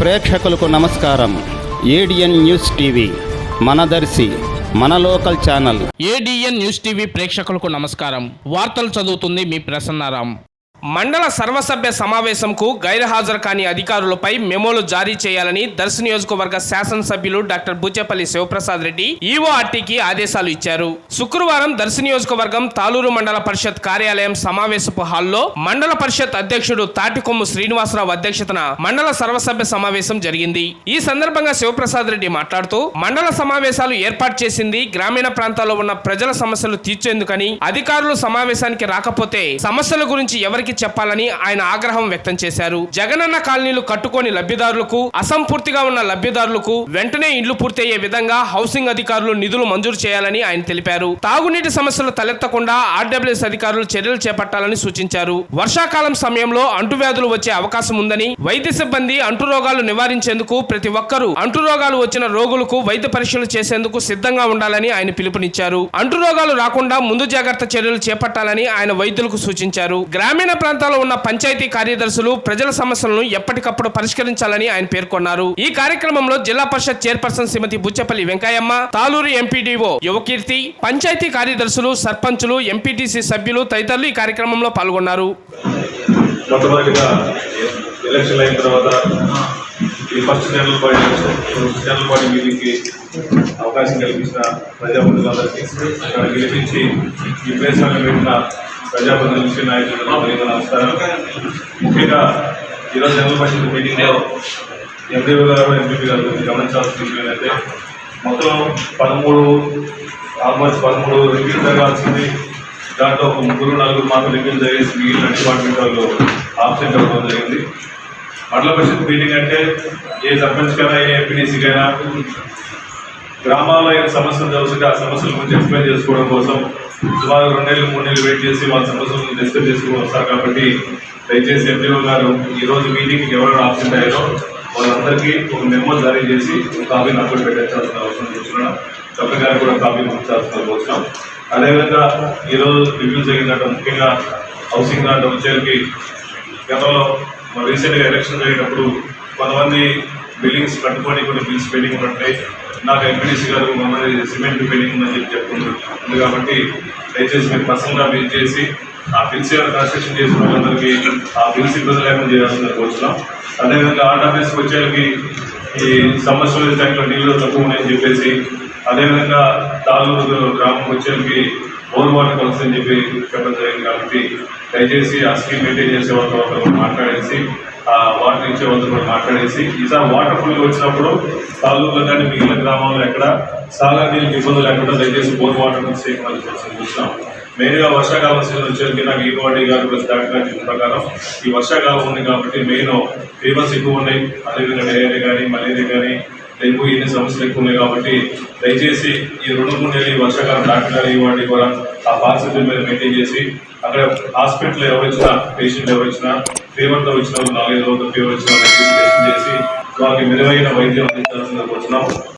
ప్రేక్షకులకు నమస్కారం. ADN news TV మనదర్శి మన local channel. ADN news TV ప్రేక్షకులకు నమస్కారం. వార్తలు చదువుతుంది మీ ప్రసన్నారాం. మండల సర్వసభ్య సమావేశంకు గైర్హాజరు కాని అధికారులపై మెమోలు జారీ చేయాలని దర్శి నియోజకవర్గ శాసనసభ్యులు డాక్టర్ బుచ్చేపల్లి శివప్రసాద్ రెడ్డి ఈఓఆర్టీకి ఆదేశాలు ఇచ్చారు. శుక్రవారం దర్శి నియోజకవర్గం తాలూరు మండల పరిషత్ కార్యాలయం సమావేశపు హాల్లో మండల పరిషత్ అధ్యక్షుడు తాటికొమ్ము శ్రీనివాసరావు అధ్యక్షతన మండల సర్వసభ్య సమావేశం జరిగింది. ఈ సందర్భంగా శివప్రసాద్ రెడ్డి మాట్లాడుతూ మండల సమావేశాలు ఏర్పాటు చేసింది గ్రామీణ ప్రాంతాల్లో ఉన్న ప్రజల సమస్యలు తీర్చేందుకని, అధికారులు సమావేశానికి రాకపోతే సమస్యల గురించి ఎవరికి చెప్పాలని ఆయన ఆగ్రహం వ్యక్తం చేశారు. జగనన్న కాలనీలు కట్టుకోని లబ్ధిదారులకు, అసంపూర్తిగా ఉన్న లబ్ధిదారులకు వెంటనే ఇండ్లు పూర్తయ్యే విధంగా హౌసింగ్ అధికారులు నిధులు మంజూరు చేయాలని ఆయన తెలిపారు. తాగునీటి సమస్యలు తలెత్తకుండా ఆర్డబ్ల్యూఎస్ అధికారులు చర్యలు చేపట్టాలని సూచించారు. వర్షాకాలం సమయంలో అంటువ్యాధులు వచ్చే అవకాశం ఉందని, వైద్య సిబ్బంది అంటురోగాలు నివారించేందుకు ప్రతి ఒక్కరూ అంటురోగాలు వచ్చిన రోగులకు వైద్య పరీక్షలు చేసేందుకు సిద్ధంగా ఉండాలని ఆయన పిలుపునిచ్చారు. అంటురోగాలు రాకుండా ముందు జాగ్రత్త చర్యలు చేపట్టాలని ఆయన వైద్యులకు సూచించారు. గ్రామీణ ప్రాంతాల్లో ఉన్న పంచాయతీ కార్యదర్శులు ప్రజల సమస్యలను ఎప్పటికప్పుడు పరిష్కరించాలని ఆయన పేర్కొన్నారు. ఈ కార్యక్రమంలో జిల్లా పరిషత్ చైర్పర్సన్ శ్రీమతి బుచ్చేపల్లి వెంకయ్యమ్మ, తాలూరు ఎంపీడీఓ యువకీర్తి, పంచాయతీ కార్యదర్శులు, సర్పంచులు, ఎంపీటీసీ సభ్యులు తదితరులు ఈ కార్యక్రమంలో పాల్గొన్నారు. ఎలక్షన్ అయిన తర్వాత ఈ ఫస్ట్ జనరల్ బాడీ మీటింగ్కి అవకాశం కల్పించిన ప్రజాప్రతినిధులందరికీ, అక్కడ గెలిపించి ఈ ప్లేస్లో పెట్టిన ప్రజాప్రతినిధులకి, నాయకులకు నమస్కారం. ముఖ్యంగా ఈరోజు జనరల్ పరిషత్ మీటింగ్లో ఎంపీఓ గారు, ఎంపీపీ గారు గమనించాల్సిన విషయం ఏంటంటే, మొత్తం 13 రివ్యూలు జరగాల్సింది. దాంట్లో ఒక 3-4 మాత్రం రివ్యూలు జరిగేసి మిగిలిన డిపార్ట్మెంట్ వాళ్ళు ఆబ్సెంట్ అవ్వడం జరిగింది. మండల పరిషత్ మీటింగ్ అంటే ఏ సర్పంచ్కైనా, ఏ ఎంపీడీసీకైనా గ్రామాల్లో ఏం సమస్యలు జరుగుతుంటే ఆ సమస్యల గురించి ఎక్స్ప్లెయిన్ చేసుకోవడం కోసం సుమారు 2-3 నెలలు వెయిట్ చేసి వాళ్ళ సమస్యలను డిస్కస్ చేసుకుని వస్తారు. కాబట్టి దయచేసి ఎంపీఓ గారు ఈరోజు మీటింగ్కి ఎవరెవరు ఆబ్సెంట్ అయ్యారో వాళ్ళందరికీ ఒక మెమో జారీ చేసి కాపీ నాకు పెట్టాల్సిన అవసరం చూస్తున్నాం. డాక్టర్ గారికి కూడా కాపీ పంపించాల్సిన అవసరం. అదేవిధంగా ఈరోజు రివ్యూ జరిగినట్టు ముఖ్యంగా హౌసింగ్ దాంట్లో వచ్చేకి గతంలో రీసెంట్గా ఎలక్షన్ జరిగినప్పుడు కొంతమంది బిల్డింగ్స్ కట్టుకొని కొన్ని బిల్స్ పెండింగ్ ఉంటాయి. నాకు ఎంపీడీసీ గారు మమ్మల్ని సిమెంట్ పెండింగ్ ఉందని చెప్పుకుంటుంది. కాబట్టి దయచేసి మీరు పర్సనల్గా విజిట్ చేసి ఆ బిల్స్ ఏమైనా కన్స్ట్రక్షన్ చేసిన వాళ్ళందరికీ ఆ బిల్స్ ఇబ్బంది లేకుండా చేయాల్సిందని కోరుతున్నాం. అదేవిధంగా ఆర్డబ్ల్యూఎస్కి వచ్చేకి ఈ సమస్యలు టైంలో నీళ్ళు తక్కువ ఉన్నాయని చెప్పేసి, అదేవిధంగా తాలూరు గ్రామం వచ్చేకి బోర్ వాటర్ కలుస్తుందని చెప్పి చెప్పడం జరిగింది. కాబట్టి దయచేసి ఆ స్కీమ్ మెయింటైన్ చేసే వాళ్ళతో మాట్లాడేసి, ఆ వాటర్ ఇచ్చే వాళ్ళతో కూడా మాట్లాడేసి, ఈసారి వాటర్ ఫుల్గా వచ్చినప్పుడు తాలూరులో కానీ మిగిలిన గ్రామంలో ఎక్కడ సాగునీళ్ళకి ఇబ్బందులు లేకుండా దయచేసి బోర్ వాటర్ సేకరణ చూస్తున్నాం. మెయిన్గా వర్షాకాలం సీజన్ వచ్చేసరికి నాకు ఈఓఆర్టీ గారు ప్లస్ డాక్టర్ గారి ప్రకారం ఈ వర్షాకాలం ఉంది కాబట్టి మెయిన్ ఫీవర్స్ ఎక్కువ ఉన్నాయి. అదేవిధంగా డయేరియా కానీ, మలేరియా కానీ, డెంగ్యూ ఇన్ని సమస్యలు ఎక్కువ ఉన్నాయి. కాబట్టి దయచేసి ఈ 2-3 నెలలు ఈ వర్షాకాలం డాక్టర్ గారు ఈఓఆర్టీ కూడా ఆ పారిశుద్ధ్యం మీద మెయింటైన్ చేసి, అక్కడ హాస్పిటల్ ఎవరు వచ్చినా, పేషెంట్ ఎవరు వచ్చినా, ఫీవర్తో వచ్చిన 4-5 రోజులు ఫీవర్ వచ్చిన టెస్ట్ చేసి వాళ్ళకి మెరుగైన వైద్యం అందించాల్సిందిగా వచ్చినాం.